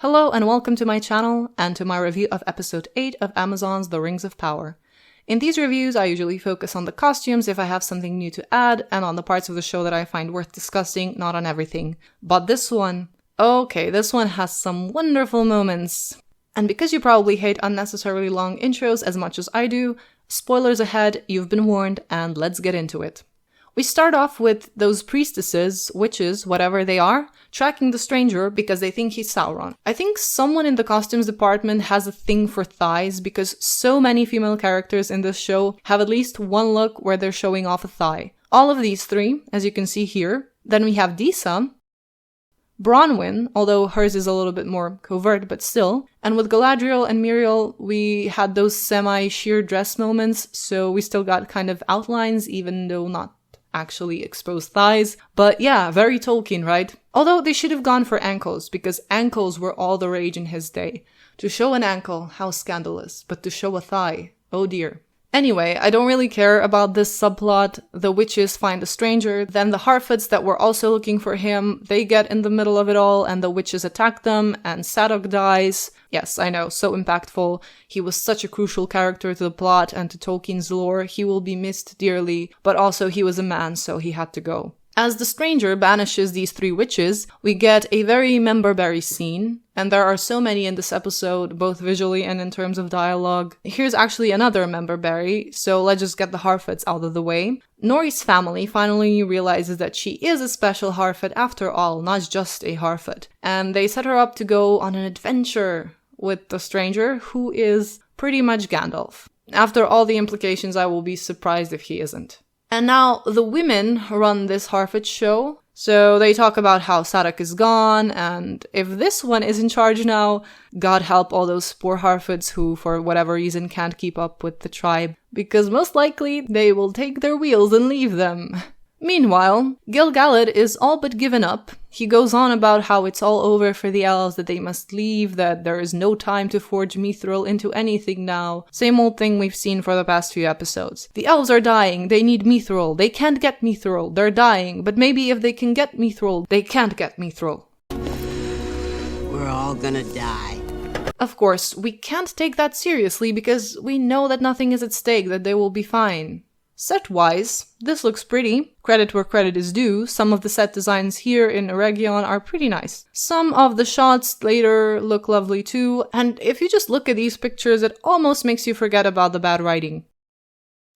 Hello and welcome to my channel and to my review of episode 8 of Amazon's The Rings of Power. In these reviews, I usually focus on the costumes if I have something new to add and on the parts of the show that I find worth discussing, not on everything. But this one has some wonderful moments. And because you probably hate unnecessarily long intros as much as I do, spoilers ahead, you've been warned, and let's get into it. We start off with those priestesses, witches, whatever they are, tracking the stranger because they think he's Sauron. I think someone in the costumes department has a thing for thighs because so many female characters in this show have at least one look where they're showing off a thigh. All of these three, as you can see here. Then we have Disa, Bronwyn, although hers is a little bit more covert, but still. And with Galadriel and Muriel, we had those semi-sheer dress moments, so we still got kind of outlines, even though not actually exposed thighs. But yeah, very Tolkien, right? Although they should have gone for ankles, because ankles were all the rage in his day. To show an ankle, how scandalous, but to show a thigh, oh dear. Anyway, I don't really care about this subplot. The witches find the stranger, then the Harfoots that were also looking for him, they get in the middle of it all and the witches attack them and Sadok dies. Yes, I know, so impactful. He was such a crucial character to the plot and to Tolkien's lore. He will be missed dearly, but also he was a man, so he had to go. As the stranger banishes these three witches, we get a very member-berry scene, and there are so many in this episode, both visually and in terms of dialogue. Here's actually another member-berry, so let's just get the Harfoots out of the way. Nori's family finally realizes that she is a special Harfoot after all, not just a Harfoot, and they set her up to go on an adventure with the stranger, who is pretty much Gandalf. After all the implications, I will be surprised if he isn't. And now the women run this Harfoot show, so they talk about how Sadok is gone, and if this one is in charge now, God help all those poor Harfoots who, for whatever reason, can't keep up with the tribe, because most likely they will take their wheels and leave them. Meanwhile, Gil-galad is all but given up. He goes on about how it's all over for the elves, that they must leave, that there is no time to forge mithril into anything now. Same old thing we've seen for the past few episodes. The elves are dying, they need mithril, they can't get mithril, they're dying, but maybe if they can get mithril, they can't get mithril. We're all gonna die. Of course, we can't take that seriously because we know that nothing is at stake, that they will be fine. Set-wise, this looks pretty. Credit where credit is due, some of the set designs here in Eregion are pretty nice. Some of the shots later look lovely too, and if you just look at these pictures, it almost makes you forget about the bad writing.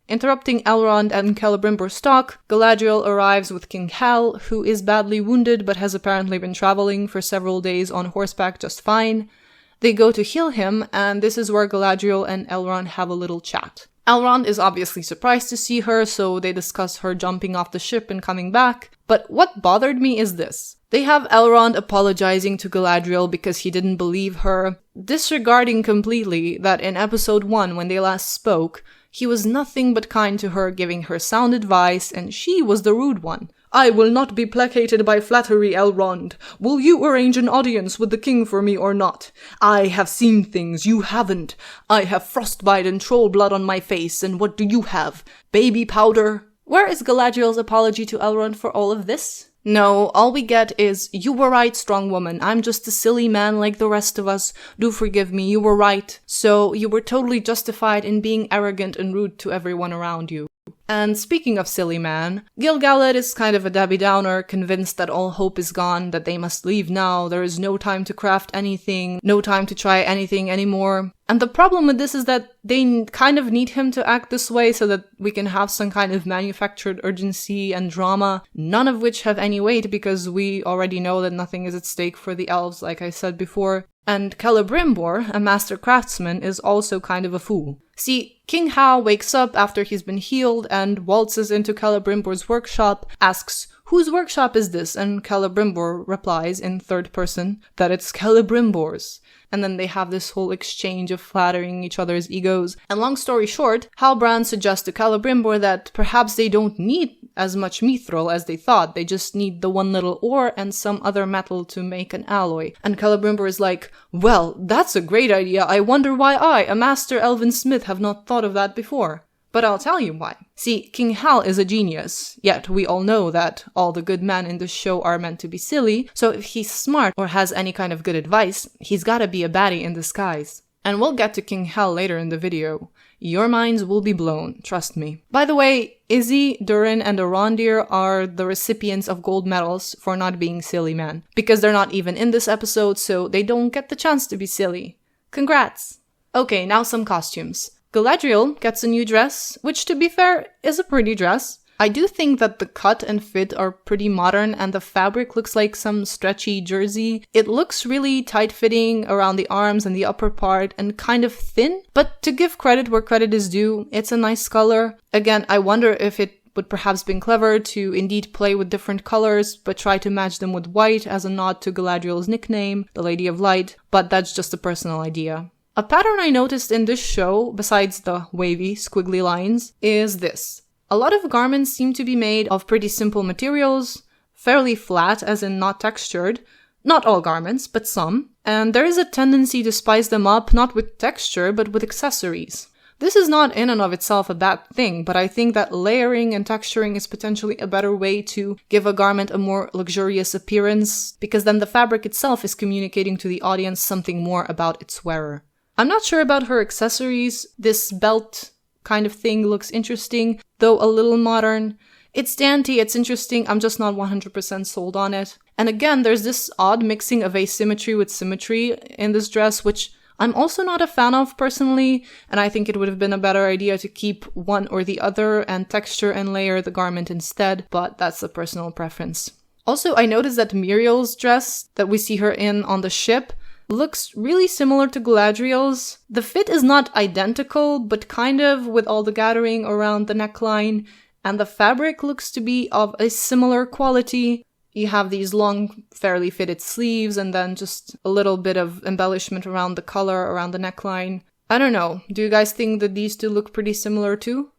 Interrupting Elrond and Celebrimbor's talk, Galadriel arrives with King Hal, who is badly wounded but has apparently been traveling for several days on horseback just fine. They go to heal him, and this is where Galadriel and Elrond have a little chat. Elrond is obviously surprised to see her, so they discuss her jumping off the ship and coming back. But what bothered me is this. They have Elrond apologizing to Galadriel because he didn't believe her, disregarding completely that in episode 1 when they last spoke, he was nothing but kind to her, giving her sound advice, and she was the rude one. I will not be placated by flattery, Elrond. Will you arrange an audience with the king for me or not? I have seen things you haven't. I have frostbite and troll blood on my face, and what do you have? Baby powder? Where is Galadriel's apology to Elrond for all of this? No, all we get is, you were right, strong woman, I'm just a silly man like the rest of us, do forgive me, you were right. So, you were totally justified in being arrogant and rude to everyone around you. And speaking of silly man, Gil-galad is kind of a Debbie Downer, convinced that all hope is gone, that they must leave now, there is no time to craft anything, no time to try anything anymore. And the problem with this is that they kind of need him to act this way so that we can have some kind of manufactured urgency and drama, none of which have any weight because we already know that nothing is at stake for the elves, like I said before. And Celebrimbor, a master craftsman, is also kind of a fool. See, King Hal wakes up after he's been healed and waltzes into Celebrimbor's workshop, asks, "Whose workshop is this?" And Celebrimbor replies in third person that it's Celebrimbor's. And then they have this whole exchange of flattering each other's egos. And long story short, Halbrand suggests to Celebrimbor that perhaps they don't need as much mithril as they thought, they just need the one little ore and some other metal to make an alloy. And Celebrimbor is like, well, that's a great idea, I wonder why I, a master elven smith, have not thought of that before. But I'll tell you why. See, King Hal is a genius, yet we all know that all the good men in the show are meant to be silly, so if he's smart or has any kind of good advice, he's gotta be a baddie in disguise. And we'll get to King Hal later in the video. Your minds will be blown, trust me. By the way, Izzy, Durin, and Arondir are the recipients of gold medals for not being silly men, because they're not even in this episode, so they don't get the chance to be silly. Congrats! Okay, now some costumes. Galadriel gets a new dress, which to be fair, is a pretty dress. I do think that the cut and fit are pretty modern and the fabric looks like some stretchy jersey. It looks really tight-fitting around the arms and the upper part and kind of thin, but to give credit where credit is due, it's a nice color. Again, I wonder if it would perhaps been clever to indeed play with different colors, but try to match them with white as a nod to Galadriel's nickname, the Lady of Light, but that's just a personal idea. A pattern I noticed in this show, besides the wavy, squiggly lines, is this. A lot of garments seem to be made of pretty simple materials, fairly flat as in not textured. Not all garments, but some. And there is a tendency to spice them up not with texture, but with accessories. This is not in and of itself a bad thing, but I think that layering and texturing is potentially a better way to give a garment a more luxurious appearance, because then the fabric itself is communicating to the audience something more about its wearer. I'm not sure about her accessories. This belt kind of thing looks interesting, though a little modern. It's dainty, it's interesting, I'm just not 100% sold on it. And again, there's this odd mixing of asymmetry with symmetry in this dress, which I'm also not a fan of personally, and I think it would have been a better idea to keep one or the other and texture and layer the garment instead, but that's a personal preference. Also, I noticed that Muriel's dress that we see her in on the ship looks really similar to Galadriel's. The fit is not identical, but kind of, with all the gathering around the neckline, and the fabric looks to be of a similar quality. You have these long, fairly fitted sleeves, and then just a little bit of embellishment around the color, around the neckline. I don't know, do you guys think that these two look pretty similar too?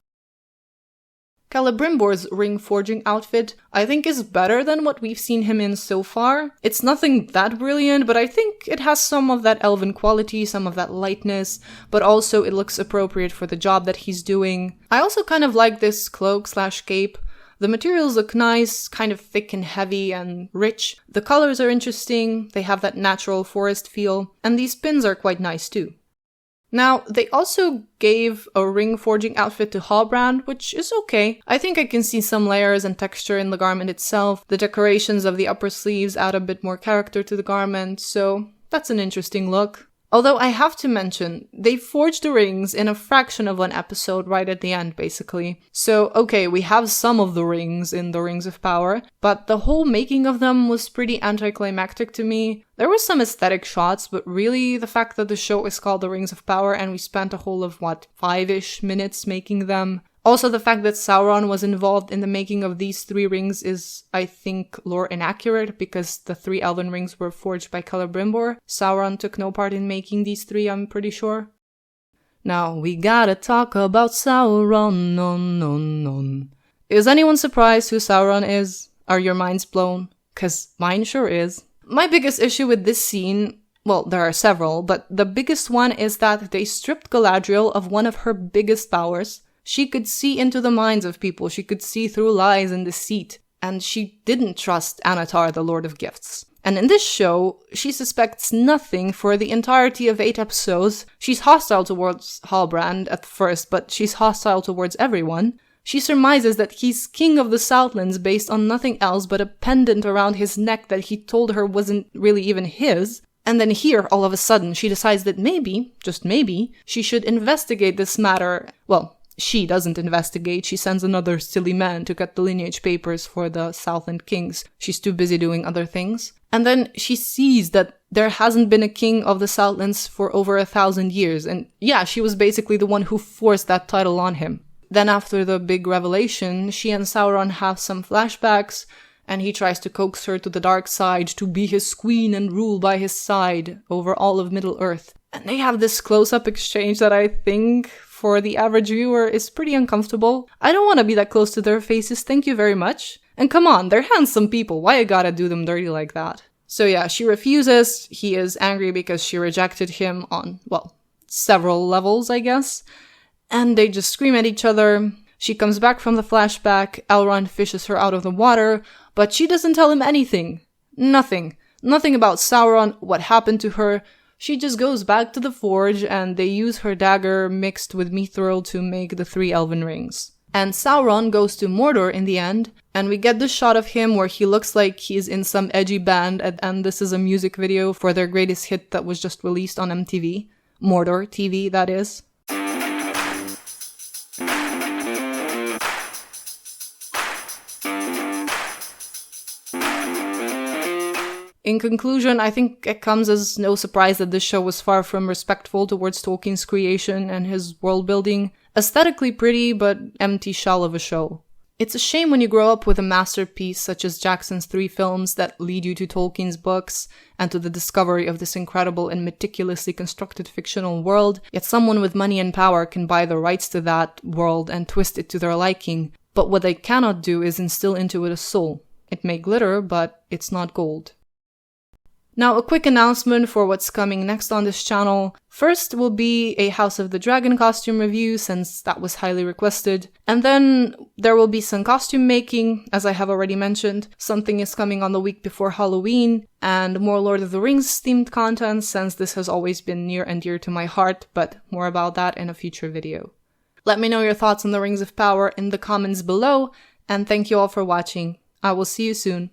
Celebrimbor's ring forging outfit, I think, is better than what we've seen him in so far. It's nothing that brilliant, but I think it has some of that elven quality, some of that lightness, but also it looks appropriate for the job that he's doing. I also kind of like this cloak/cape. The materials look nice, kind of thick and heavy and rich. The colors are interesting, they have that natural forest feel, and these pins are quite nice too. Now, they also gave a ring forging outfit to Halbrand, which is okay. I think I can see some layers and texture in the garment itself. The decorations of the upper sleeves add a bit more character to the garment, so that's an interesting look. Although I have to mention, they forged the rings in a fraction of an episode right at the end, basically. So, okay, we have some of the rings in the Rings of Power, but the whole making of them was pretty anticlimactic to me. There were some aesthetic shots, but really the fact that the show is called The Rings of Power and we spent a whole of, 5-ish minutes making them. Also, the fact that Sauron was involved in the making of these 3 rings is, I think, lore inaccurate, because the 3 elven rings were forged by Celebrimbor. Sauron took no part in making these 3, I'm pretty sure. Now, we gotta talk about Sauron, Is anyone surprised who Sauron is? Are your minds blown? 'Cause mine sure is. My biggest issue with this scene, well, there are several, but the biggest one is that they stripped Galadriel of one of her biggest powers. She could see into the minds of people, she could see through lies and deceit, and she didn't trust Anatar, the Lord of Gifts. And in this show, she suspects nothing for the entirety of 8 episodes. She's hostile towards Halbrand at first, but she's hostile towards everyone. She surmises that he's king of the Southlands based on nothing else but a pendant around his neck that he told her wasn't really even his. And then here, all of a sudden, she decides that maybe, just maybe, she should investigate this matter. Well, she doesn't investigate, she sends another silly man to get the lineage papers for the Southland kings. She's too busy doing other things. And then she sees that there hasn't been a king of the Southlands for over 1,000 years. And yeah, she was basically the one who forced that title on him. Then after the big revelation, she and Sauron have some flashbacks, and he tries to coax her to the dark side to be his queen and rule by his side over all of Middle-earth. And they have this close-up exchange that I think, for the average viewer, is pretty uncomfortable. I don't want to be that close to their faces, thank you very much. And come on, they're handsome people, why you gotta do them dirty like that? So yeah, she refuses, he is angry because she rejected him on, well, several levels, I guess. and they just scream at each other. She comes back from the flashback, Elrond fishes her out of the water, but she doesn't tell him anything. Nothing. Nothing about Sauron, what happened to her. She just goes back to the forge and they use her dagger mixed with mithril to make the 3 elven rings. And Sauron goes to Mordor in the end, and we get this shot of him where he looks like he's in some edgy band, and this is a music video for their greatest hit that was just released on MTV. Mordor TV, that is. In conclusion, I think it comes as no surprise that this show was far from respectful towards Tolkien's creation and his world building. Aesthetically pretty, but empty shell of a show. It's a shame when you grow up with a masterpiece such as Jackson's 3 films that lead you to Tolkien's books and to the discovery of this incredible and meticulously constructed fictional world, yet someone with money and power can buy the rights to that world and twist it to their liking. But what they cannot do is instill into it a soul. It may glitter, but it's not gold. Now, a quick announcement for what's coming next on this channel. First will be a House of the Dragon costume review, since that was highly requested. And then there will be some costume making, as I have already mentioned. Something is coming on the week before Halloween, and more Lord of the Rings themed content, since this has always been near and dear to my heart, but more about that in a future video. Let me know your thoughts on the Rings of Power in the comments below, and thank you all for watching. I will see you soon.